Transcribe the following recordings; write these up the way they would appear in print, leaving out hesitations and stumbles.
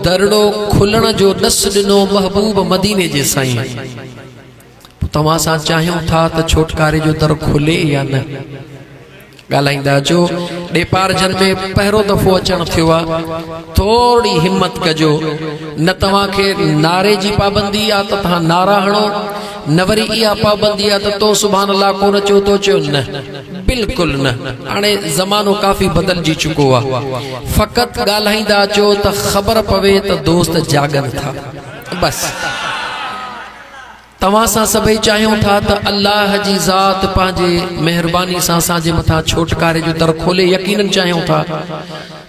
दरड़ो खुलण जो नस दिनो महबूब मदीने जे साईं। तव्हां सां चाहियूं था त छोटकारे जो दर खुले या न? ॻाल्हाईंदा जो ॾेपार जन में पहिरों दफ़ो अचण थियो आहे, थोरी हिम्मत कजो। न तव्हांखे नारे जी पाबंदी आहे त तव्हां नारा हणो, न वरी इहा पाबंदी आहे त तो सुभान अल्लाह कोन चओ तो चओ न, बिल्कुलु न। हाणे ज़मानो काफ़ी बदिलजी चुको आहे। फ़क़ति ॻाल्हाईंदा अचो त ख़बर पवे त दोस्त जागनि था, बसि। तव्हां सां सभई चाहियूं था त अल्लाह जी ज़ात पंहिंजे महिरबानी सां असांजे मथां छोटकारे जो दर खोले। यकीनन चाहियूं था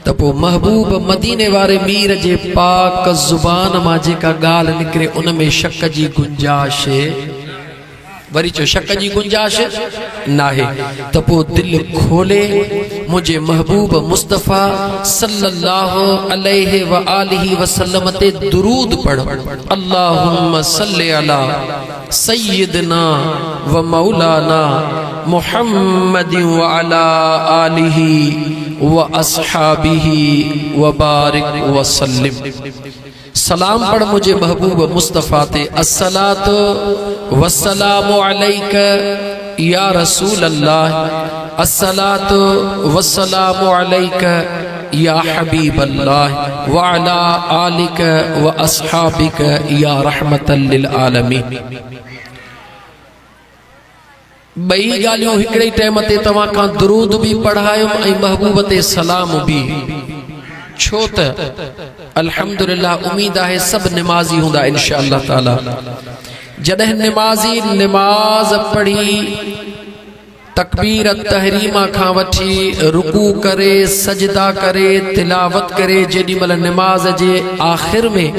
त पोइ महबूब मदीने वारे मीर जे पाक ज़ुबान मां जेका ॻाल्हि निकिरे उन में शक जी गुंजाइश, वरी चो शक जी गुंजाइश नाहे, त पोइ दिलि खोले मुझे महबूब मुस्तफ़ा सल्लल्लाहु अलैहि व आलिहि वसल्लम ते दुरूद पढ़। अल्लाहुम्मा सल्लि अला सय्यिदना व मौलाना मुहम्मदिन व अला आलिहि व अस्हाबिहि व बारिक व सल्लिम। सलाम पढ़ मुझे महबूब मुस्तफ़ा ते। अस्सलातु वस्सलामु अलैका या रसूल अल्लाह, अस्सलातु वस्सलामु अलैका या हबीब अल्लाह व अला आलिका व अस्हाबिका या रहमतल लिल आलमीन। बई ॻाल्हियूं हिकिड़े टाइम ते तव्हां खां दुरूद भी पढ़ायुमि ऐं महबूब ते सलाम भी। छो त अल्हम्दुलिल्लाह उम्मीद है सब नमाजी हूंदा इंशाअल्लाह ताला। जॾहिं नमाजी नमाज पढ़ी तकबीर तहरीमा खां वठी रुकू करे, सजदा करे, तिलावत करे, जेॾीमहिल नमाज जे आखिर में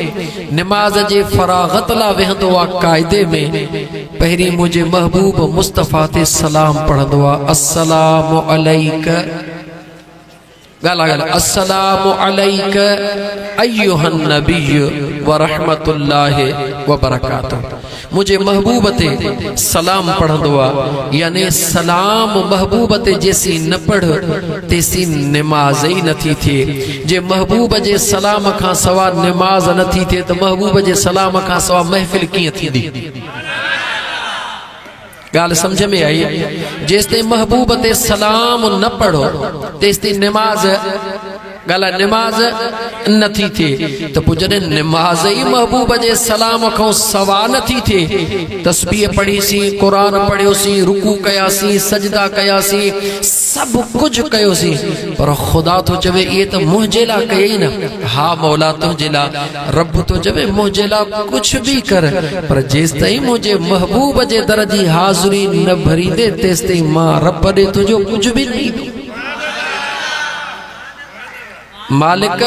नमाज जे फरागत ला वेहंदो आहे क़ाइदे में, पहिरीं मुझे महबूब मुस्तफ़ा ते सलाम पढ़ंदो आहे। अस्सलामु अलैका, गाला गाला, अस्सलामु अलैका अय्युहन नबिय्यु व रहमतुल्लाहि व बरकातुहू। मुझे महबूब ते सलाम पढ़ंदो आहे, यानी सलाम महबूब ते जेसी न पढ़ तेसी नमाज ही नथी थिए। जे महबूब जे सलाम खां सवा नमाज नथी थिए त महबूब जे सलाम खां सवा महफिल कीअं थींदी? गाल समझ में आई? जेसते महबूब ते सलाम न पढ़ो तेसते नमाज, गाला नमाज नथी थिए। तो पोइ जॾहिं नमाज ही महबूब जे सलाम खां सवा नथी थिए, तस्बीह पढ़ीसीं, क़ुरान पढ़ियोसीं, रुकू कयासीं, सजदा कयासीं, सब कुछ कयोसीं, पर खुदा तो चवे ये तो मुझे ला कई न। हा मौला तुझे ला, रब तो चवे मुझे ला कुछ भी कर, पर जेस ताईं मुझे महबूब जे दर जी हाज़ुरी न भरी दे तेस ताईं मां रब दे तुझो कुछ भी नहीं दो। मालिक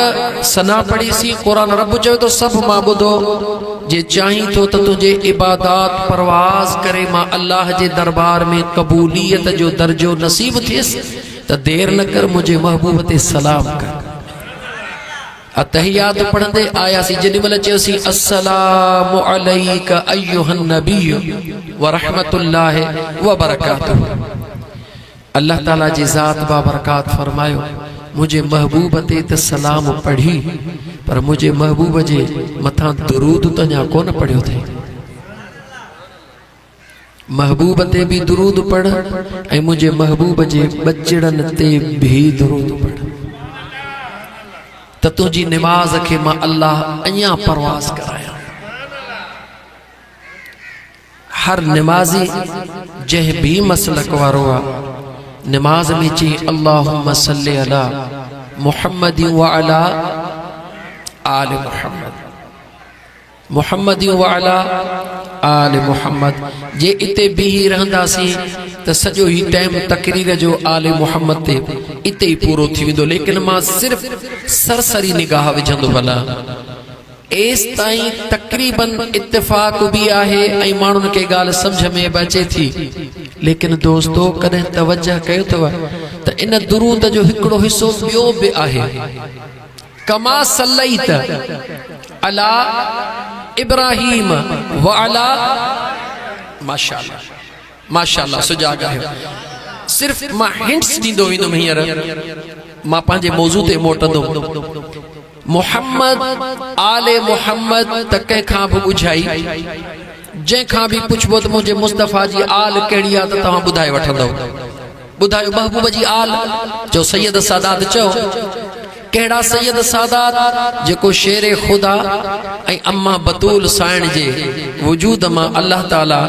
सना पढ़ी सी कुरान, रब चवे तो सब मां बुधो। जे चाही तो तुझे इबादत परवाज करे मां अल्लाह जे दरबार में कबूलियत जो दर्जो नसीब थियस, त देर न कर मुझे महबूब ते सलाम कर। अतहियात पढ़ंदे आयासी, जेॾीमहिल चयोसी अस्सलामु अलैका अय्युहन नबिय्यु व रहमतुल्लाहि व बरकातुहू, अल्लाह ताला जी ज़ात बाबरकात फरमायो मुझे महबूब ते त सलाम पढ़ी, पर मुझे महबूब जे मथा दुरूद त अञा कोन पढ़ियो थे। महबूब ते भी दुरूद पढ़ ऐं मुझे महबूब जे बचड़न ते भी दुरूद पढ़, त तुझी नमाज के मां अल्लाह अञा परवाज कराया। हर नमाजी जह भी मसलक वारो आ नमाज में चे अल्लाहुम्मा सल्लि अला मुहम्मदिन व अला आले मुहम्मद, मुहम्मदिन व अला आले मुहम्मद। जे इते भी रहंदासी त सॼो ही टाइम तकरीर जो आले मुहम्मद ते इते ही पूरो थी वेंदो, लेकिन मां सिर्फ सरसरी निगाह विझंदो भला। एस ताईं तकरीबन इत्तेफाक भी आहे ऐं माण्हुनि खे ॻाल्हि समझ में अचे थी, लेकिन दोस्तो कॾहिं तवज्जो कयो अथव त इन दुरूद जो हिकिड़ो हिस्सो ॿियो बि आहे। कमा सल्लैत अला इब्राहीम व अला, माशाअल्लाह माशाअल्लाह सुजाग आहियो। सिर्फ मां हिंट्स ॾींदो वेंदुमि, हींअर मां पंहिंजे मौज़ू ते मोटंदुमि। मोहम्मद आले मोहम्मद त कंहिंखां बि ॿुझाई, जंहिंखां बि पुछबो त मुंहिंजे मुस्तफ़ा जी आल कहिड़ी आहे त तव्हां ॿुधाए वठंदव। ॿुधायो महबूब जी आल, जो सैयद सादात चओ। कहिड़ा सैयद सादात? जेको शेर खुदा ऐं अम्मा बतूल साइण जे वजूद मां अल्लाह ताला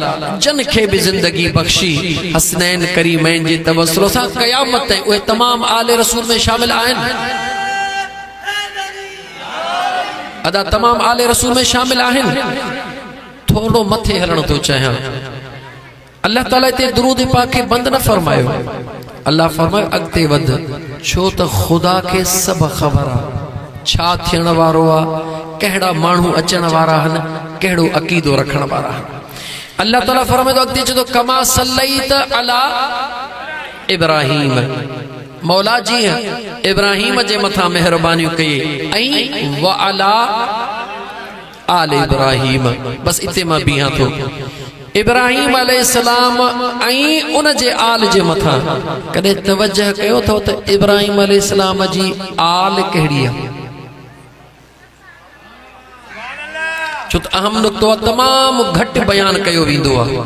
जन खे बि ज़िंदगी बख्शी हसनैन करीमैन जे तवस्सुल सां क़यामत ताईं उहे तमाम आले रसूल में शामिल आहिनि। अदा तमाम आले रसूल में शामिल आहिनि। थोड़ो मथे हलण तो चाहियां। अल्लाह ताला ते दुरूद पाक खे बंद न फरमायो। अल्लाह फरमायो अॻिते वध, छो त खुदा खे सभु ख़बर आहे छा थियण वारो आहे, कहिड़ा माण्हू अचण वारा आहिनि, कहिड़ो अक़ीदो रखण वारा आहिनि। अल्लाह ताला फरमायो अॻिते चए थो कमा सल्लैत अला इब्राहीम, मौला जीअं इब्राहीम जे मथां महिरबानियूं कई ऐं व अला आल इब्राहीम। बस इते मां बीहां थो। इब्राहीम अलैहिस्सलाम ऐं उन जे आल जे मथां कॾहिं तवज्जह कयो अथव त इब्राहीम अलैहिस्सलाम जी आल कहिड़ी आहे? छो त अहम नुक़्तो आहे, तमामु घटि बयान कयो वेंदो आहे।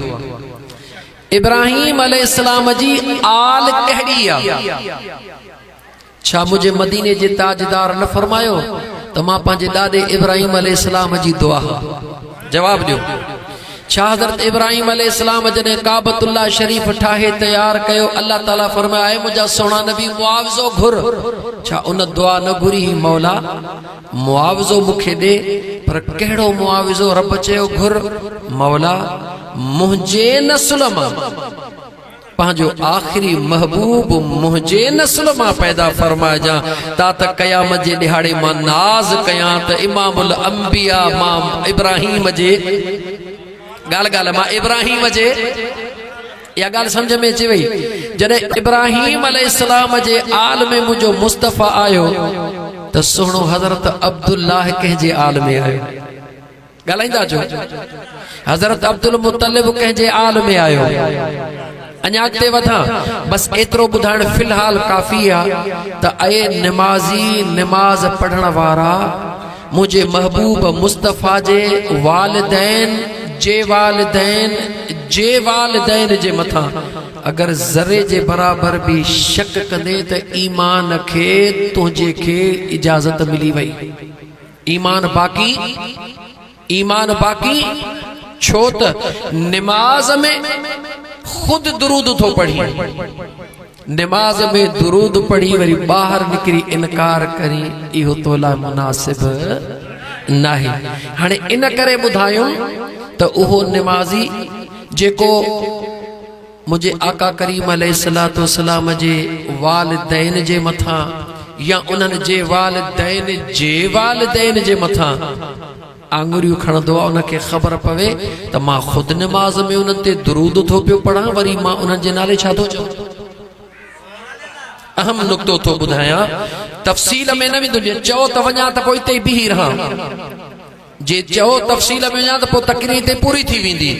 इब्राहीम अलैहिस्सलाम जी आल कहिड़ी आहे? छा मुझे मदीने जे ताजदार न फरमायो त मां पंहिंजे ॾाॾे इब्राहीम अलैहिस्सलाम जी दुआ? जवाब ॾियो। छा हज़रत इब्राहीम अलैहिस्सलाम जॾहिं काबतुल्लाह शरीफ ठाहे तैयार कयो, अल्लाह ताला फरमाया ऐ मुंहिंजा सोना नबी मुआवज़ो घुर? छा उन दुआ न घुरी मौला मुआवज़ो मूंखे ॾे? पर कहिड़ो मुआवज़ो? रब चयो घुर मौला मुंहिंजे नस्ल मां पंहिंजो आख़िरी महबूब मुंहिंजे नस्ल मां पैदा फरमाइजा ता त क़यामत जे ॾिहाड़े मां नाज़ कयां त इमामुल अंबिया मां इब्राहीम जे ॻाल्हि मां इब्राहीम जे, इहा ॻाल्हि सम्झ में अचे वई। जॾहिं इब्राहीम अलैहिस्सलाम जे आल में मुंहिंजो मुस्तफ़ा आयो त सुहिणो हज़रत अब्दुल्लाह कंहिंजे आल में आयो? ॻाल्हाईंदा अचो। हज़रत अब्दुल मुत्तलिब कंहिंजे आल में आयो? अञा अॻिते वधां, बस एतिरो ॿुधाइण फ़िलहाल काफ़ी आहे त ऐ निमाज़ी, निमाज़ पढ़ण वारा, मुंहिंजे महबूब मुस्तफ़ा जे वालिदैन जे वालिदैन जे मथां अगर ज़रे जे बराबर भी शक कंदे त ईमान खे तुंहिंजे खे इजाज़त मिली वई। ईमान बाक़ी छो त निमाज में खुद दुरूद थो पढ़ी, निमाज में दुरूद पढ़ी वरी ॿाहिरि निकिरी इनकार करी, इहो तोला मुनासिब नाहे। हाणे इन करे ॿुधायूं त उहो निमाज़ी जेको मुझे आका करीम अलैहिस्सलातु वस्सलाम जे वालिदैन जे मथां या उन्हनि जे वालिदैन जे मथां आंगुरियूं खणंदो आहे, उनखे ख़बर पवे त मां ख़ुदि निमाज़ में उन्हनि ते दुरूद थो पियो पढ़ां, वरी मां उन्हनि जे नाले छा थो चवां? अहम नुक़्तो थो ॿुधायां, तफ़सील में न वेंदो। चओ त वञा त पोइ हिते बीही रहां, जे चओ तफ़सील में वञा त पोइ तकरीर ते पूरी थी वेंदी,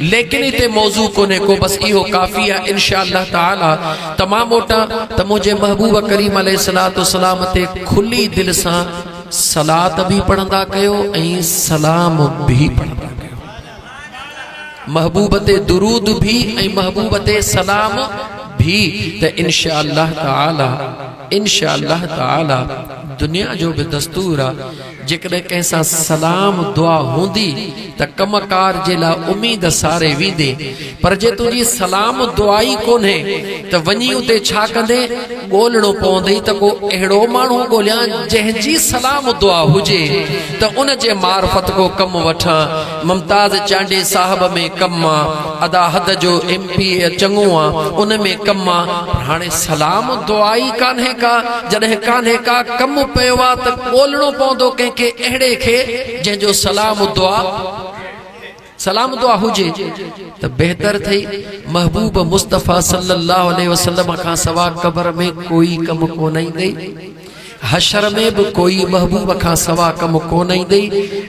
लेकिन हिते मौज़ू कोन्हे को, बस इहो काफ़ी आहे। इंशाअल्लाह ताला तमामु मोटा त मुंहिंजे महबूब करीम अलैहिस्सलातु वस्सलाम ते खुली दिलि सां सलात भी पढ़ंदा कयो ऐं सलाम भी पढ़ंदा कयो, महबूब ते दुरूद भी ऐं महबूब ते सलाम भी। त इंशाअल्लाह ताला दुनिया जो भी दस्तूर आहे, जेकॾहिं कंहिंसां सलाम दुआ हूंदी त कमकार जे लाइ उम्मीद सारे वेंदे, पर जे तुंहिंजी सलाम दुआ ई कोन्हे त वञी उते छा कंदे? ॻोल्हणो पवंदई त को अहिड़ो माण्हू ॻोल्हियां जंहिंजी सलाम दुआ हुजे त उन जे मार्फत को कमु वठां। मुमताज़ चांडे साहब में कमु आहे, अदा हद जो MP चङो आहे, उन में कमु आहे। हाणे सलाम दुआ ई कान्हे का, जॾहिं कान्हे का कमु पियो आहे त ॻोल्हणो पवंदो कंहिंखे अहिड़े खे जंहिंजो सलाम दुआ हुजे त बेहतर थई। महबूब मुस्तफ़ा सल्लल्लाहु अलैहि वसल्लम खां सवा कब्र में कोई कम कोन ईंदई, हशर में भी कोई महबूब खां सवा कम कोन ईंदई।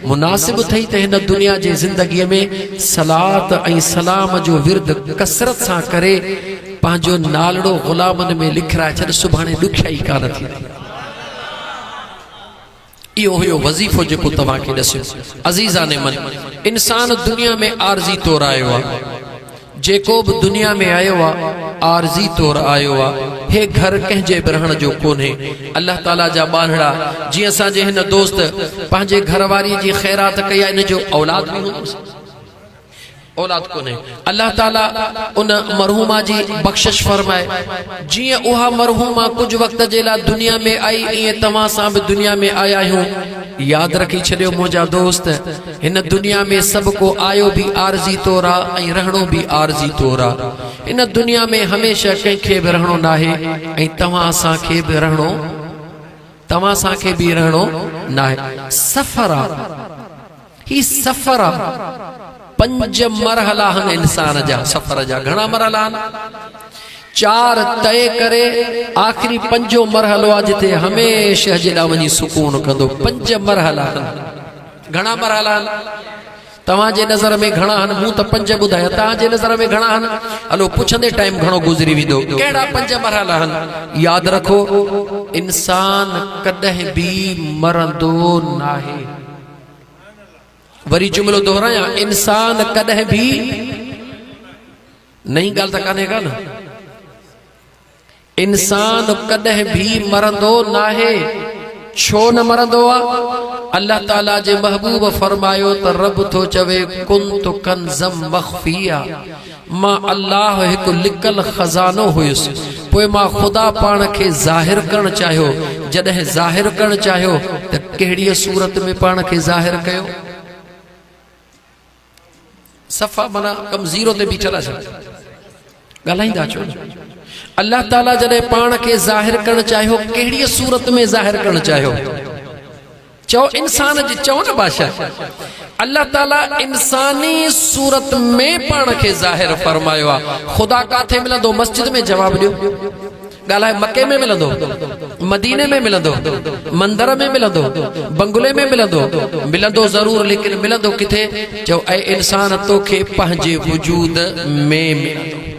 मुनासिब थई त हिन दुनिया जी ज़िंदगीअ में सलात ऐं सलाम जो विर्द कसरत सां करे पंहिंजो नालड़ो ग़ुलामनि में लिखराए छॾ, सुभाणे ॾुखियाई कान थींदी। इहो हुयो वज़ीफ़ो जेको तव्हांखे ॾसियो। अज़ीज़ाने मन, इंसान दुनिया में आरज़ी तौर आयो आहे। जेको बि दुनिया में आयो आहे आरज़ी तौर आयो आहे। हे घर कंहिंजे बि रहण जो कोन्हे। अल्लाह ताला जा ॿारड़ा, जीअं असांजे हिन दोस्त पंहिंजे घरवारीअ जी ख़ैरात कई आहे, इन जो औलाद बि हूंदुसि, औलाद कोन्हे। अल्लाह ताला उन मरहूमा जी बख़्शिश फरमाए। जियां उहा मरहूमा कुछ वक्त जे लाइ दुनिया में आई, ईअं तव्हां सां बि दुनिया में आया आहियूं। याद रखी छॾियो मुंहिंजा दोस्त, हिन दुनिया में सभु को आयो भी आरज़ी तौर आहे ऐं रहणो भी आरज़ी तौर आहे। हिन दुनिया में हमेशह कंहिंखे बि रहणो नाहे ऐं तव्हां असांखे बि रहणो, तव्हां असांखे बि रहणो नाहे। सफ़र आहे, ही सफ़र आहे। 5 मरहला आहिनि इंसान जा। सफ़र जा घणा मरहला आहिनि? 4 तय करे आख़िरी 5 मरहलो आहे जिते हमेशह जे लाइ वञी सुकून कंदो। 5 मरहला आहिनि। घणा मरहला आहिनि तव्हांजे नज़र में? घणा आहिनि? मूं त 5 ॿुधाया, तव्हांजे नज़र में घणा आहिनि? हलो पुछंदे टाइम घणो गुज़री वेंदो। कहिड़ा 5 मरहला आहिनि? यादि रखो, इंसान कॾहिं बि मरंदो नाहे। वरी जुमिलो दोहरायां, इंसान कॾहिं भी, नई ॻाल्हि त कान्हे का न, इंसान कॾहिं भी मरंदो नाहे। छो न मरंदो आहे? अल्लाह ताला जे महबूब फरमायो त रब थो चवे, कुन्तु कंज़म मख़फ़िया, मां अल्लाह हिकु लिकल खज़ानो हुयुसि, पोइ मां ख़ुदा पाण खे ज़ाहिर करणु चाहियो। जॾहिं ज़ाहिर करणु चाहियो त कहिड़ी सूरत में पाण खे ज़ाहिर कयो? सफ़ा माना कम ज़ीरो ते बीठल आहे। ॻाल्हाईंदा छो? अल्लाह ताला जॾहिं पाण खे ज़ाहिर करणु चाहियो, कहिड़ी सूरत में ज़ाहिर करणु चाहियो? चओ इंसान जी, चओ न बादशाह। अल्लाह ताला इंसानी सूरत में पाण खे ज़ाहिर फरमायो आहे। ख़ुदा काथे मिलंदो? मस्जिद में? जवाब ॾियो। ॻाल्हाए, मके में मिलंदो? मदीने में मिलंदो? मंदर में मिलंदो? बंगले में मिलंदो? मिलंदो ज़रूर, लेकिन मिलंदो किथे? चओ ऐं इंसान तोखे पंहिंजे वजूद में मिलंदो।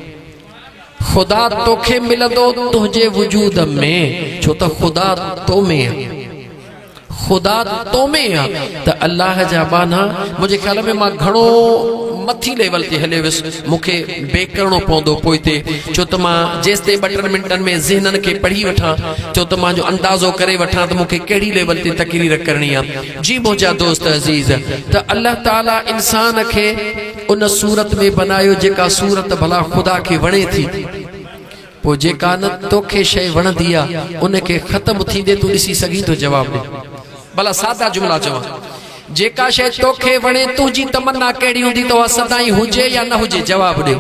ख़ुदा तोखे मिलंदो तुंहिंजे वजूद में, छो त ख़ुदा तो में आहे। ख़ुदा तो में आहे त अल्लाह जा बाना मुंहिंजे ख़्याल में मां घणो मथी लेवल ते हले वियुसि। मूंखे बेक करणो पवंदो पोइ ते, छो त मां जेसि ताईं 2-3 मिंटनि में ज़हननि खे पढ़ी वठां, छो त मां जो अंदाज़ो करे वठां त मूंखे कहिड़ी लेवल ते तकरीर करणी आहे। जी मुंहिंजा दोस्त अज़ीज़, त अल्लाह ताला इंसान खे उन सूरत में बनायो जेका सूरत भला ख़ुदा खे वणे थी। पोइ जेका न तोखे शइ वणंदी आहे उनखे ख़तमु थींदे तूं ॾिसी सघीं थो? जवाब ॾे। भला सादा जुमला चवां, जेका शइ तोखे वणे, तुंहिंजी तमन्ना कहिड़ी हूंदी त उहा सदाई हुजे या न हुजे? जवाब ॾियो।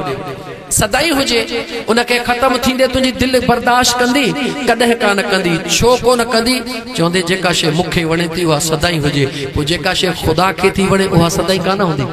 सदाई हुजे। उनखे ख़तमु थींदे तुंहिंजी दिलि बर्दाश्त कंदी? कॾहिं कान कंदी। छो कोन कंदी? चवंदे जेका शइ मूंखे वणे थी उहा सदाई हुजे। पोइ जेका शइ ख़ुदा खे थी वणे उहा सदाई कान हूंदी।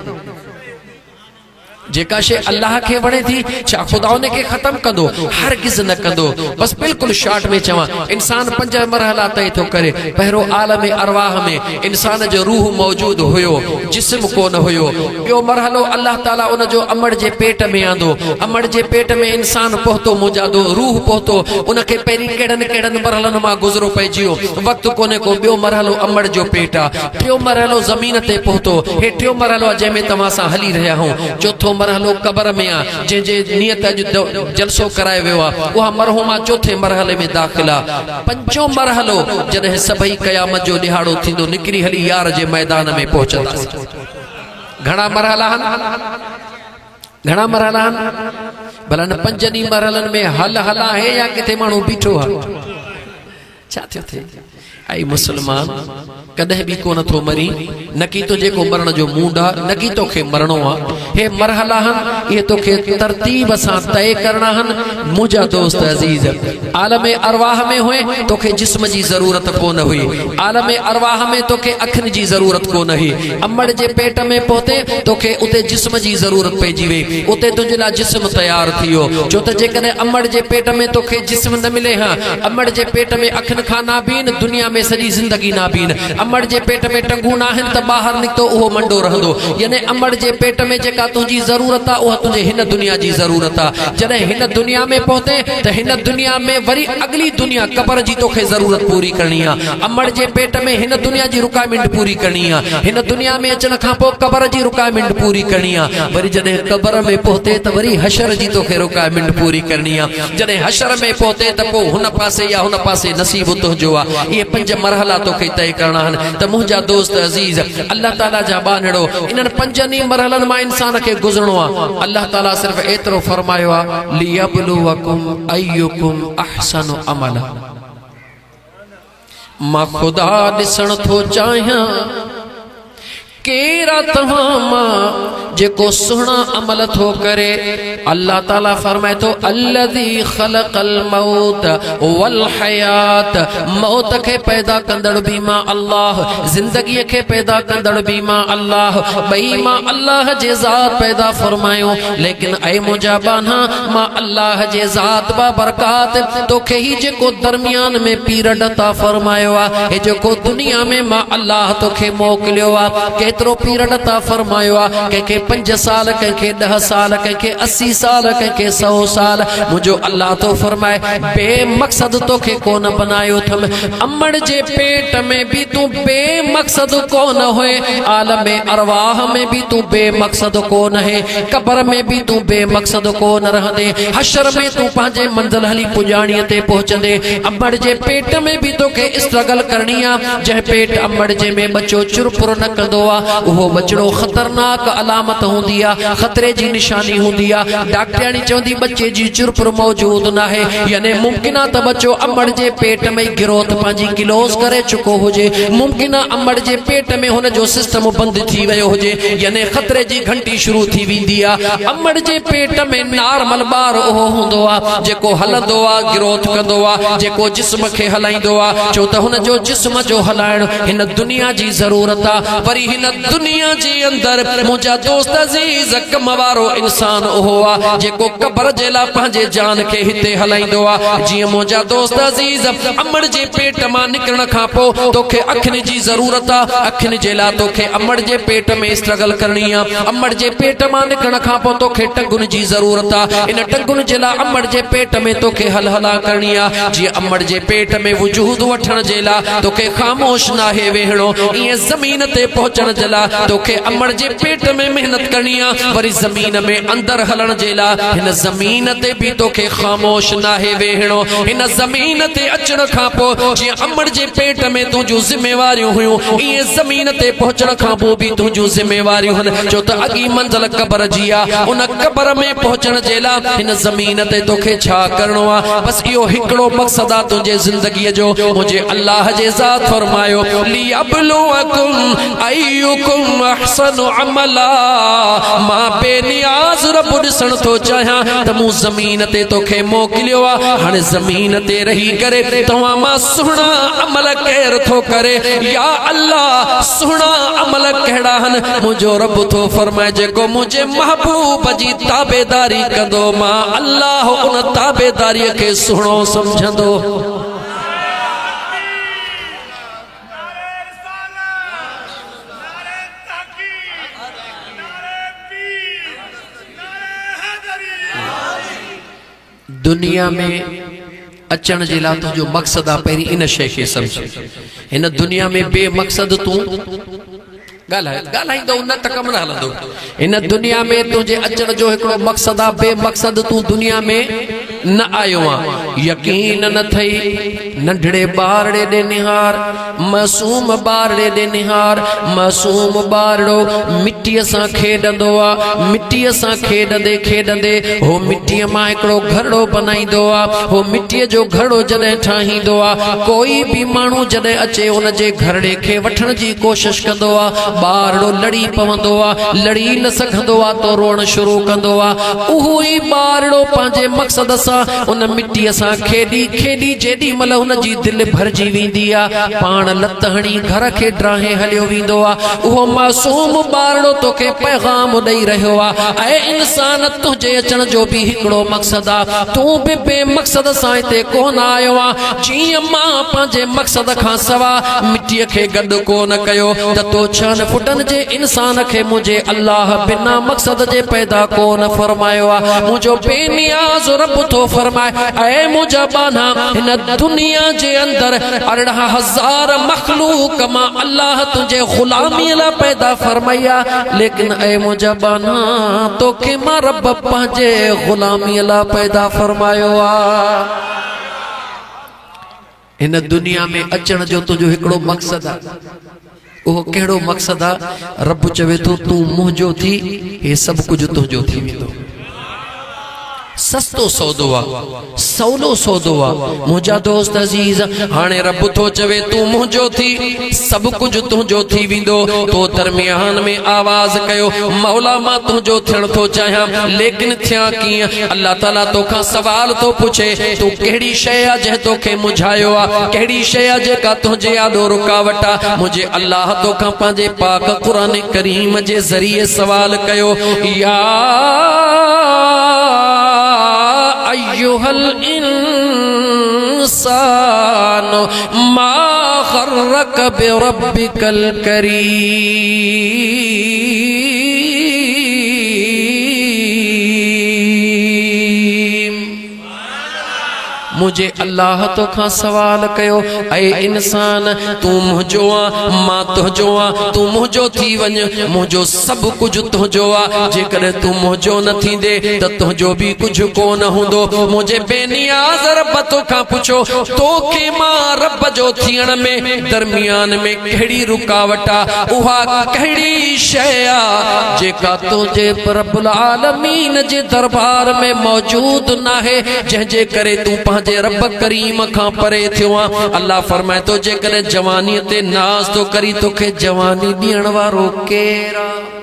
जेका शइ अल्लाह खे वणे थी, छा ख़ुदा उनखे ख़त्म कंदो? हरगिज़ न कंदो। बस बिल्कुलु शॉर्ट में चवां, इंसान 5 मरहला तय थो करे। पहिरियों आलम अरवाह में इंसान जो रूह मौजूद हुयो, जिस्म कोन हुयो। ॿियो मरहलो अल्लाह ताला उन जो अमड़ जे पेट में आंदो। अमड़ जे पेट में इंसान पहुतो, मुजादो रूह पहुतो। उनखे पहिरीं कहिड़नि कहिड़नि मरहलनि मां गुज़रो पइजी वियो, वक़्तु कोन्हे को। ॿियो मरहलो अमड़ जो पेट आहे। टियों मरहलो ज़मीन ते पहुतो। हे टियों मरहलो आहे जंहिंमें तव्हां सां हली रहिया आहियूं। चौथो मरहलो कब्र में आहे, जंहिंजे नियत जो जलसो करायो वियो आहे। उहा मरहूमा 4थे मरहले में दाख़िल आहे। 5हों मरहलो जॾहिं सभई क़यामत जो ॾिहाड़ो थींदो, निकिरी हली यार जे मैदान में पहुचंदासीं। घणा मरहला आहिनि? घणा मरहला आहिनि? भला न 5 मरहलनि में हल हला आहे या किथे माण्हू बीठो आहे? छा थियो थे? आई मुसलमान कदे भी कोन थो मरी, न की तो जेको मरण जो मूड आ, न की तोखे मरणो आ। हे मरहला हन, ये तोखे तरतीब सां तय करना हन। मुझा दोस्त अजीज, आलम अरवाह में हुए तोखे जिस्म जी जरूरत कोन हुई। आलम अरवाह में तोखे अखिन जी जरूरत कोन हुई। अम्मड़ जे पेट में पहुते तोखे उते जिस्म जी जरूरत पइजी वई। उते तुंहिंजे लाइ जिस्म तैयार थियो। छो त जेकॾहिं अम्मड़ जे पेट में तोखे जिस्म न मिले, हाँ अम्मड़ जे पेट में अखिन खां नाबीन दुनिया में सजी जिंदगी ना बीन। अमड़ जे पेट में टंगू ना आहिनि त ॿाहिरि निकितो उहो मंडो रहंदो। यानी अमड़ जे पेट में जेका तुंहिंजी ज़रूरत आहे उहा तुंहिंजे हिन दुनिया जी ज़रूरत आहे। जॾहिं हिन दुनिया में पहुते त हिन दुनिया में वरी अगली दुनिया क़बर जी तोखे ज़रूरत पूरी करणी आहे। अमड़ जे पेट में हिन दुनिया जी रिक्वायरमेंट पूरी करणी आहे। हिन दुनिया में अचण खां पोइ क़बर जी रिक्वायरमेंट पूरी करणी आहे। वरी जॾहिं क़बर में पहुते त वरी हशर जी तोखे रिक्वायरमेंट पूरी करणी आहे। जॾहिं हशर में पहुते त पोइ हुन पासे या हुन पासे नसीब तुंहिंजो आहे। इहे 5 मरहला तोखे तय करणा आहिनि। त मुंहिंजा दोस्त अज़ीज़, अल्लाह ताला जा बानड़ो, इन्हनि 5 मरहलनि मां इंसान खे गुज़रणो आहे। अल्लाह ताला सिर्फ़ एतिरो फरमायो आहे, लियब्लुवकुम अय्युकुम अहसनु अमला। मां खुदा ॾिसण थो चाहियां केरा तव्हां मां जेको सुहिणा अमल थो करे। अल्लाह ताला फरमाए थो, अल्लज़ी ख़लक़ल मौत वल हयात। मौत खे पैदा कंदड़ भी मां अल्लाह, जिंदगी खे पैदा कंदड़ भी मां अल्लाह। ॿई मां अल्लाह जे ज़ात पैदा फरमायो। लेकिन ऐ मुंहिंजा बाना, मां अल्लाह जे ज़ात बा बरकात तोखे ही जेको दरमियान में पीरियड अता फरमायो आहे, हे जेको दुनिया में मां अल्लाह तोखे मोकिलियो आहे, केतिरो पीरियड अता फरमायो आहे। कंहिंखे 5 साल, कंहिंखे 10 साल, कंहिंखे 80 साल, कंहिंखे 100 साल। मुंहिंजो अल्लाह तो फरमाए, बेमक़सद तोखे कोन बनायो थम। अमड़ जे पेट में भी तू बेमक़सद कोन होए, आलम अरवाह में भी तू बेमक़सद कोन है, कब्र में भी तू बेमक़सद कोन रहंदे, हशर में तू पंहिंजे मंज़िल हली पुॼाणीअ ते पहुचंदे। अमड़ जे पेट में भी तोखे स्ट्रगल करणी आहे। जंहिं पेट अमड़ जे में बच्चो चुरपुर न कंदो आहे, उहो बचड़ो ख़तरनाक अलामत हूंदी आहे, ख़तरे जी निशानी हूंदी आहे। डॉक्टराणी चवंदी बच्चे जी चुरपुर मौजूद न आहे, यानी मुमकिन आहे त बच्चो अमड़ जे पेट में ग्रोथ पंहिंजी क्लोज करे चुको हुजे। मुमकिन आहे अमड़ जे पेट में हुन जो सिस्टम बंदि थी वियो हुजे, यानी ख़तरे जी घंटी शुरू थी वेंदी आहे। अमड़ जे पेट में नॉर्मल ॿार उहो हूंदो आहे जेको हलंदो आहे, ग्रोथ कंदो आहे, जेको जिस्म खे हलाईंदो आहे। छो त हुन जो जिस्म जो हलाइण हिन दुनिया जी ज़रूरत आहे। वरी हिन दुनिया जे अंदर मुंहिंजा दोस्त अज़ीज़, कम वारो इंसान उहो आहे जेको क़ब्र जे लाइ पंहिंजे जान खे हिते हलाईंदो आहे। जीअं मुंहिंजा दोस्त अज़ीज़, अमड़ जे पेट मां निकिरण खां पोइ तोखे अखियुनि जी ज़रूरत आहे। अखियुनि जे लाइ तोखे अमड़ जे पेट में स्ट्रगल करणी आहे। अमड़ जे पेट मां निकिरण खां पोइ तोखे टंगुनि जी ज़रूरत आहे। इन टंगुनि जे लाइ अमड़ जे पेट में तोखे हलहला करणी आहे। जीअं अमड़ जे पेट में वजूद वठण जे लाइ तोखे ख़ामोश नाहे वेहणो, ईअं ज़मीन ते पहुचण जे लाइ तोखे अमड़ जे पेट में मेहनत करणी आहे। वरी ज़मीन में अंदर हलण जे लाइ हिन ज़मीन ते भी तोखे ख़ामोश नाहे वेहणो। हिन ज़मीन ते अचण खां पोइ जीअं अमड़ जे पेट में तुंहिंजूं ज़िम्मेवारियूं हुयूं, ईअं ज़मीन ते पहुचण खां पोइ भी तुंहिंजूं ज़िम्मेवारियूं आहिनि। छो त अॻी मंज़िल क़ब्र जी आहे। उन क़ब्र में पहुचण जे लाइ हिन ज़मीन ते तोखे छा करणो आहे? बसि इहो हिकिड़ो मक़सद आहे तुंहिंजे ज़िंदगीअ जो। मुंहिंजे अल्लाह जे ज़ात फरमायो, लियब्लुवकुम अय्युकुम अहसनु अमला। मां बेनियाज़ रब ॾिसण थो चाहियां त मूं ज़मीन ते तोखे मोकिलियो आहे। हाणे ज़मीन ते रही करे तव्हां मां सुहिणा अमल केरु थो करे? या अल्लाह, सुहिणा अमल कहिड़ा आहिनि? मुंहिंजो रब थो फरमाए, जेको मुंहिंजे महबूब जी ताबेदारी कंदो, मां अल्लाह उन ताबेदारीअ खे सुहिणो सम्झंदो। दुनिया में अचण जे लाइ तुंहिंजो मक़सद आहे, पहिरीं इन शइ खे सम्झ। हिन दुनिया में बेमक़सद तूं ॻाल्हाईंदो न त कमु न हलंदो। हिन दुनिया में तुंहिंजे अचण जो हिकिड़ो मक़सद आहे, बेमक़सद तूं दुनिया में न आयो आहे। यकीन न थई नंढड़े ॿारड़े ॾे निहार, मासूम ॿारड़े ॾे निहार। मासूम ॿारड़ो मिटीअ सां खेॾंदो आहे। मिटीअ सां खेॾंदे खेॾंदे हो मिटीअ मां हिकिड़ो घड़ो बनाईंदो आहे। हो मिटीअ जो घड़ो जॾहिं ठाहींदो आहे, कोई बि माण्हू जॾहिं अचे उन जे घड़े खे वठण जी कोशिश कंदो आहे, ॿारड़ो लड़ी पवंदो आहे, लड़ी न सघंदो आहे तो रोअण शुरू कंदो आहे। उहो ई ॿारड़ो पंहिंजे मक़सद सां उन मिटीअ सां खेॾी खेॾी जेॾी महिल हुन जी दिलि भरिजी वेंदी आहे, पाण लत हणी घर खे ड्राहे हलियो वेंदो आहे। उहो मासूम ॿारड़ो तोखे पैगाम ॾेई रहियो आहे, ऐं इंसान तुंहिंजे अचण जो बि हिकिड़ो मक़सद आहे, तूं बि बेमक़सद सां हिते कोन आयो आहे। जीअं मां पंहिंजे मक़सद खां सवा मिटीअ खे गॾु कोन कयो त तो 6 फुटनि जे इंसान खे मुंहिंजे अल्लाह बिना मक़सद जे पैदा कोन फरमायो आहे। मुंहिंजो बेनियाज़ रब थो फरमाए, ऐ मुंहिंजा बाना हिन दुनिया जे अंदर 18,000 मखलूक मां अल्लाह तुंहिंजे ग़ुलामीअ लाइ पैदा फरमाई आहे, लेकिन ऐ मुंहिंजा बाना तोखे मां रब पंहिंजे ग़ुलामीअ लाइ पैदा फरमायो आहे। इन दुनिया में अचण जो तुंहिंजो हिकिड़ो मक़सद आहे, उहो कहिड़ो मक़सद आहे? रब चवे थो तूं मुंहिंजो थी, हे सभु कुझु तुंहिंजो थी वेंदो। सस्तो सौदो आहे, सवलो सौदो आहे मुंहिंजा दोस्त अज़ीज़। हाणे रब थो चवे तूं मुंहिंजो थी, सभु कुझु तुंहिंजो थी वेंदो। तो दरमियान में आवाज़ कयो, मौला मां तुंहिंजो थियण थो चाहियां, लेकिन थियां कीअं? अल्लाह ताला तोखां सवाल थो पुछे, तूं कहिड़ी शइ आहे जंहिं तोखे मुझायो आहे? कहिड़ी शइ आहे जेका तुंहिंजे आॾो रुकावट आहे? मुंहिंजे अल्लाह तोखां पंहिंजे पाक क़ुरान करीम जे ज़रिए सवाल कयो, या अय्युहल इंसान मा ग़र्रक बिरब्बिकल करीम। मुझे अल्लाह तो खां सवाल कयो, ऐ इंसान तू मुंहिंजो आ, मां तुंहिंजो आ, तू मुंहिंजो थी वञ, मुंहिंजो सभु कुझु तुंहिंजो आ। जेकॾहिं तू मुंहिंजो न थींदे त तुंहिंजो बि कुझु कोन हूंदो। मुंहिंजे बेनियाज़ रब तोखां पुछो, तोखे मां रब जो थियण में दरमियान में कहिड़ी रुकावट आ? उहा कहिड़ी शइ आ जेका तुंहिंजे रब्बुल आलमीन जे दरबार में मौजूद नाहे, जंहिंजे करे तूं पंहिंजे रब करीम खां परे थियो आहे। अल्लाह फरमाए तो जेकॾहिं जवानीअ ते नाज़ तो करी तोखे जवानी ॾियण वारो केरु आहे?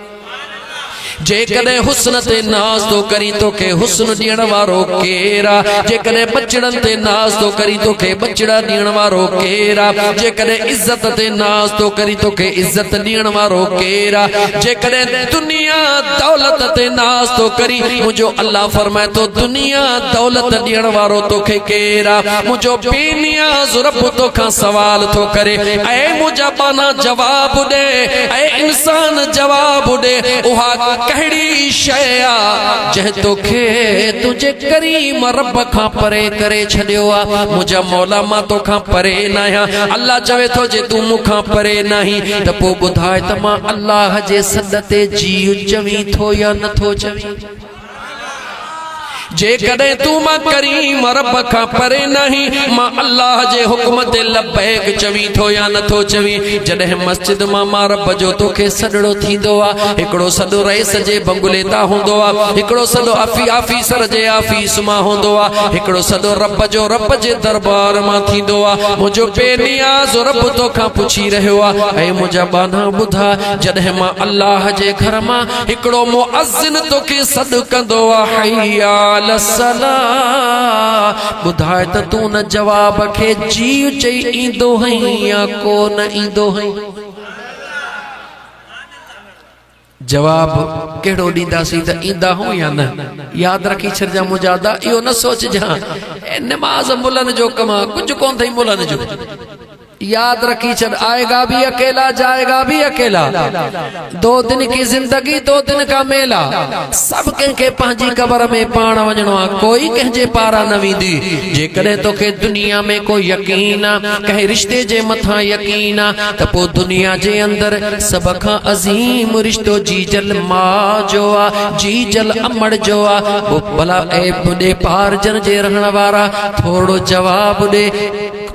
जेकॾहिं हुस्न ते नाज़ तो करी तोखे हुस्न ॾियण वारो केरु आहे? जेकॾहिं बचड़नि ते नाज़ तो करी तोखे बचड़ा ॾियण वारो केरु आहे? जेकॾहिं इज़त ते नाज़ तो करी तोखे इज़त ॾियण वारो केरु आहे? जेकॾहिं दुनिया दौलत ते नाज़ तो करी, मुंहिंजो अल्लाह फरमाए तो दुनिया दौलत ॾियण वारो तोखे केरु आहे? मुंहिंजो बेनियाज़ रब तोखां सवाल थो करे, ऐ मुंहिंजा बाना जवाब ॾे, ऐ इंसान जवाब ॾे, उहा कहिड़ी शइ आहे जंहिं तोखे तुंहिंजे करीम रब खां परे करे छॾियो आहे? मुंहिंजा मौला मां तोखां परे न आहियां। अल्लाह चवे थो जे तूं मूंखां परे न आहीं त पोइ ॿुधाए त मां अल्लाह जे सॾ ते जी चवीं थो या नथो चवीं? जेकॾहिं तू मां करीम रब खां परे नहीं, मां अल्लाह जे हुक्म ते लबैक चवीं थो या नथो चवीं? जॾहिं मस्जिद मां रब जो तोखे सॾड़ो थींदो आहे, हिकिड़ो सॾो रईस जे बंगले तां हूंदो आहे, हिकिड़ो सॾो आफीसर जे आफीस मां हूंदो आहे, हिकिड़ो सॾो रब जो रब जे दरबार मां थींदो आहे। मुंहिंजो बेनियाज़ रब तोखां पुछी रहियो आहे, ऐं मुंहिंजा बाना ॿुधा, जॾहिं मां अल्लाह जे घर मां हिकिड़ो मुअज़्ज़िन तोखे सॾु कंदो आहे, हैया सला, ॿुधाए त तूं न जवाब खे जी चई ईंदो हई या कोन ईंदो हई? जवाब कहिड़ो ॾींदासीं त ईंदा हूं या न? यादि रखी छॾिजां मुजादा, इहो न सोचजां निमाज़ मुलनि जो कमु आहे, कुझु कोन अथई मुलनि जो। याद रखी चल, आएगा भी अकेला जाएगा भी अकेला, 2 दिन की जिंदगी 2 दिन का मेला। सब कंहिंखे पंहिंजी कबर में पाण वञणो आहे, कोई कंहिंजे पारां न वेंदी। जेकॾहिं तोखे दुनिया में कोई यकीन आहे, कंहिं रिश्ते जे मथां यकीन आहे, त पोइ दुनिया जे अंदरि सभ खां अज़ीम रिश्तो जीजल माउ जो आहे, जीजल अमड़ जो आहे। पोइ भला ऐं बुॾे पारजन जे रहण वारा थोरो जवाब ॾे,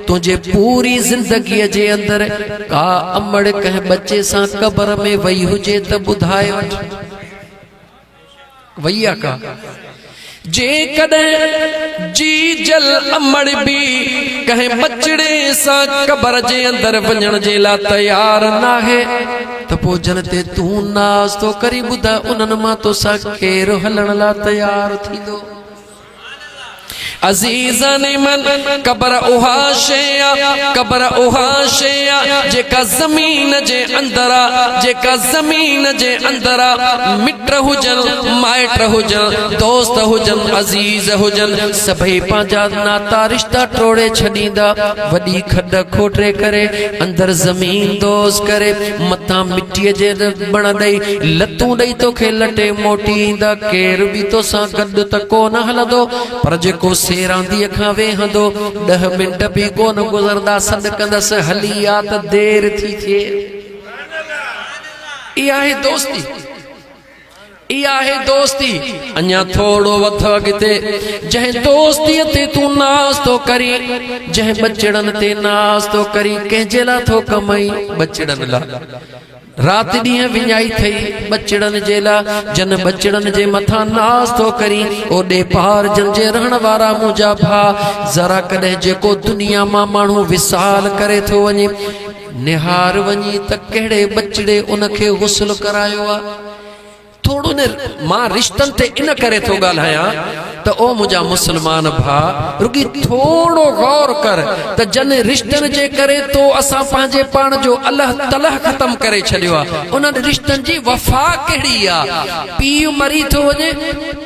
तुझे पूरी जिंदगी जे अंदर का अमड़ कंहिं बच्चे सां कबर में वही हुजे त ॿुधाए वठ, वही आहे का? जेकॾहिं जी जल अमड़ भी कहें बचड़े सा कबर जे अंदर वञण जे ला तैयार नाहे त पो जनते तू नाज़ तो करी बुधा उन्हनि मां तो सा केर हलण ला तैयार थींदो। अजीज़न मन कबर उहा शया कबर उहा शया जेका ज़मीन जे अंदरा जेका ज़मीन जे अंदरा मिट हुजन माइट हुजन दोस्त हुजन अजीज़ हुजन सभई पंहिंजा नाता रिश्ता टोड़े छॾींदा वॾी खॾ खोटे करे अंदर ज़मीन दोज़ करे मथां मिट्टीअ जे बण ॾेई लतूं ॾेई तोखे लटे मोटी ईंदा केर बि तोसां गॾु त कोन हलंदो पर जेको सेरांदीअ खां वेहंदो 10 मिंट भी कोन गुज़रदा सॾ कंदसि हली आ त देर थी थिए। इहा आहे दोस्ती इहा आहे दोस्ती। अञा थोड़ो वध अॻिते जंहिं दोस्तीअ ते तूं नाज़ तो करी जंहिं बचड़नि ते नाज़ तो करी कंहिंजे लाइ थो कमाई बचड़नि लाइ रात ॾींहं विञाई थई बचड़नि जे लाइ जन बचड़नि जे मथां नाज़ तो करी ओॾे पार जन जे रहण वारा मुंहिंजा भाउ ज़रा कॾहिं जेको दुनिया मां माण्हू विसाल करे थो वञे निहार वञी त कहिड़े बचड़े उनखे गुस्ल करायो आहे। थोड़ो ने मां रिश्तन ते इन करे थो ॻाल्हायां त ओ मुंहिंजा मुसलमान भाउ रुगी थोड़ो गौर कर त जन रिश्तन जे करे तो असां पंहिंजे पाण जो अल्लाह तलह ख़त्म करे छॾियो आहे। उन्हनि रिश्तन जी वफ़ा कहिड़ी आहे। पीउ मरी थो वञे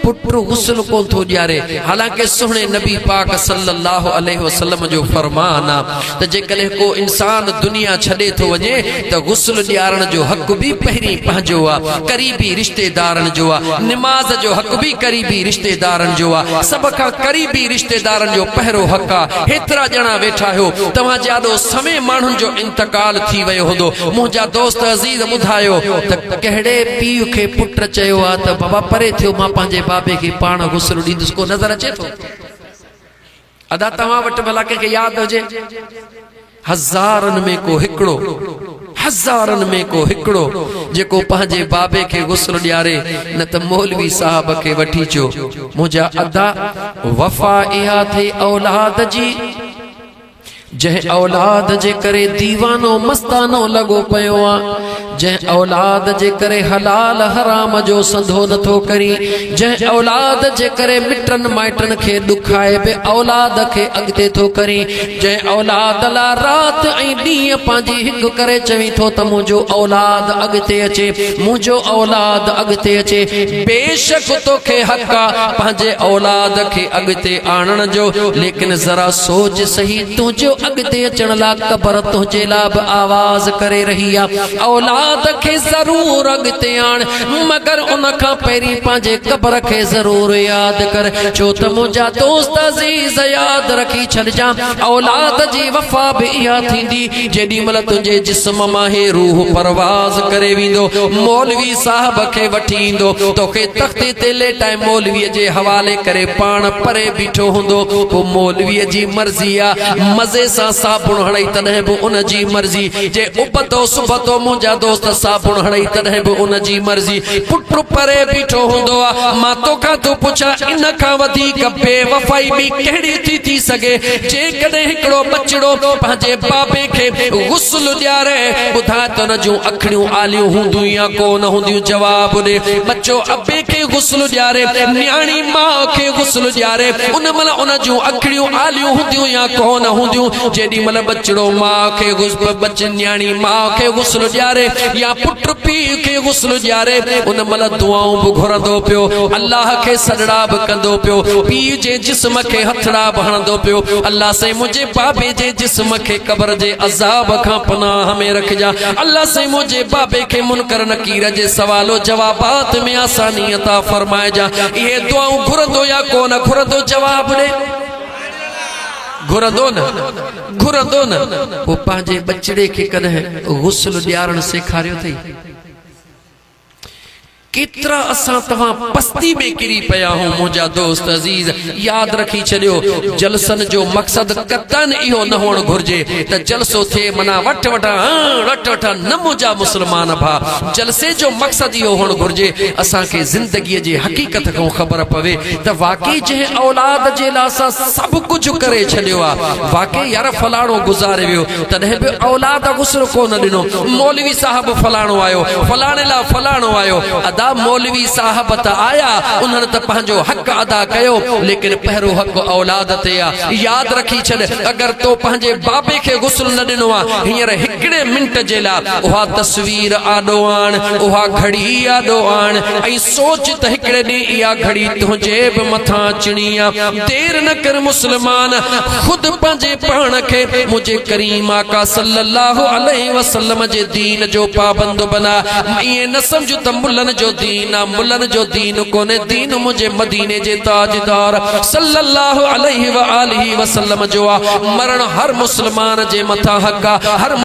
पुट गुस्ल कोन थो ॾियारे हालांकि सुहिणे नबी पाक सल्लल्लाहु अलैहि वसल्लम जो फरमान आहे त जेकॾहिं को इंसान दुनिया छॾे थो वञे त गुस्ल ॾियारण जो हक़ बि पहिरीं पंहिंजो आहे क़रीबी रिश्तेदारनि जो आहे निमाज़ जो हक़ बि क़रीबी रिश्तेदारनि जो आहे सभ खां क़रीबी रिश्तेदारनि जो पहिरों हक़ आहे। हेतिरा ॼणा वेठा आहियो तव्हां जाॾो समय माण्हुनि जो इंतकाल थी वियो हूंदो। मुंहिंजा दोस्त अज़ीज़ ॿुधायो त कहिड़े पीउ खे पुट चयो आहे त बाबा परे थियो मां पंहिंजे बाबे खे पाण गुस्ल ॾींदुसि को नज़र अचे थो अदा तव्हां वटि भला कंहिंखे यादि हुजे हज़ारनि में को हिकिड़ो हज़ारनि में को हिकिड़ो जेको पंहिंजे बाबे खे गुस्ल ॾियारे न त मौलवी साहब खे वठी अचो। मुंहिंजा अदा वफ़ा इहा थे औलाद जी जंहिं औलाद जे करे दीवानो मस्तानो लॻो पियो आहे जंहिं औलाद जे करे हलाल हराम जो संधो नथो करी जंहिं औलाद जे करे मिटनि माइटनि खे ॾुखाए बि औलाद खे अॻिते थो करी जंहिं औलाद लाइ राति ऐं ॾींहं पंहिंजी हिकु करे चवी थो त मुंहिंजो औलाद अॻिते अचे मुंहिंजो औलाद अॻिते अचे बेशक तोखे हक़ आहे पंहिंजे औलाद खे अॻिते आणण जो लेकिन ज़रा सोच सही तुंहिंजो अॻिते अचण लाइ क़बर तुंहिंजे लाइ बि आवाज़ करे रही आहे औलाद खे ज़रूर अॻिते आण मगर उन खां पहिरीं पंहिंजे क़बर खे ज़रूर यादि कर छो त मुंहिंजा दोस्त अज़ीज़ यादि रखी छॾिजां औलाद जी वफ़ा बि इहा थींदी जेॾी महिल तुंहिंजे जिस्म मां हे रूह परवाज़ करे वेंदो मौलवी साहब खे वठी ईंदो तोखे तख़्ते ते लेटाए मौलवीअ जे हवाले करे पाण परे बीठो हूंदो पोइ मौलवीअ जी मर्ज़ी आहे मज़े सां साबुण हणई तॾहिं बि उन जी मर्ज़ी जे उबतो सुबतो मुंहिंजा दोस्त साबुण हणई तॾहिं बि उन जी मर्ज़ी पुट परे बीठो हूंदो आहे। मां तोखां थो पुछां इन खां वधीक बेवफ़ाई बि कहिड़ी थी सघे जेकॾहिं हिकिड़ो बचिड़ो पंहिंजे बाबे खे गुस्ल ॾियारे ॿुधाए त उन जूं अखियूं आलियूं हूंदियूं या कोन हूंदियूं जवाब ॾे बच्चो अबे खे गुस्ल ॾियारे न्याणी माउ खे गुस्ल ॾियारे उन महिल उन जूं अखियूं आलियूं हूंदियूं या कोन हूंदियूं जेॾी महिल बचिड़ो माउ खे न्याणी माउ खे गुस्ल ॾियारे या पुट पीउ खे गुस्ल ॾियारे उन महिल दुआऊं बि घुरंदो पियो अल्लाह खे सॾड़ा बि कंदो पियो पीउ जे जिस्म खे हथड़ा बि हणंदो पियो अल्लाह से मुंहिंजे बाबे जे जिस्म खे क़बर जे अज़ाब खां पनाह में रखिजा अल्लाह से मुंहिंजे बाबे खे मुनकर नकीर जे सवालो जवाबात में आसानी अता फरमाइजा। इहे दुआऊं घुरंदो या कोन घुरंदो जवाब ॾे घुरंदो न वो पंहिंजे बचिड़े खे कॾहिं गुस्ल ॾियारण सेखारियो अथई केतरा असां तव्हां पस्ती में किरी पिया हो मुंहिंजा दोस्त अज़ीज़। याद रखी छॾियो जलसन जो मक़सद कतन इहो न हुअणु घुर्जे त जलसो थे मना वठ वठा न मुंहिंजा मुस्लमान भा। जलसे जो मक़सद इहो हुअणु घुर्जे असांखे ज़िंदगीअ जे हक़ीक़त खां ख़बर पवे त वाकई जंहिं औलाद जे लाइ असां सभु कुझु करे छॾियो आहे, वाकई यार फलाणो गुज़ारे वियो तॾहिं बि औलाद गुस्रो कोन ॾिनो, मौलवी साहब फलाणो आयो, फलाणे लाइ फलाणो आयो। मौलवी साहब त आया, उन्हनि त पंहिंजो हक़ अदा कयो, लेकिन पहिरों हक़ औलाद ते आहे। याद रखी छॾ अगर तो पंहिंजे बाबे खे गुस्ल न ॾिनो आहे हींअर हिकिड़े मिंट जे लाइ उहा तस्वीर आॾो आण, उहा घड़ी आॾो आण ऐं सोच त हिकिड़े ॾींहुं इहा घड़ी तुंहिंजे बि मथां अचणी आहे। देर न कर मुस्लमान, ख़ुदि पंहिंजे पाण खे मुंहिंजे करीम आका सल्लल्लाहु अलैहि वसल्लम जे दीन जो पाबंद बना। ईअं न सम्झ त मुल्लनि जो दीन आहे, मुल्लनि जो दीन कोन्हे, दीन मुंहिंजे मदीने जे ताजदार सल्लल्लाहु अलैहि व आलिहि वसल्लम जो आहे। मरण हर मुस्लमान जे मथां हक़ आहे, हर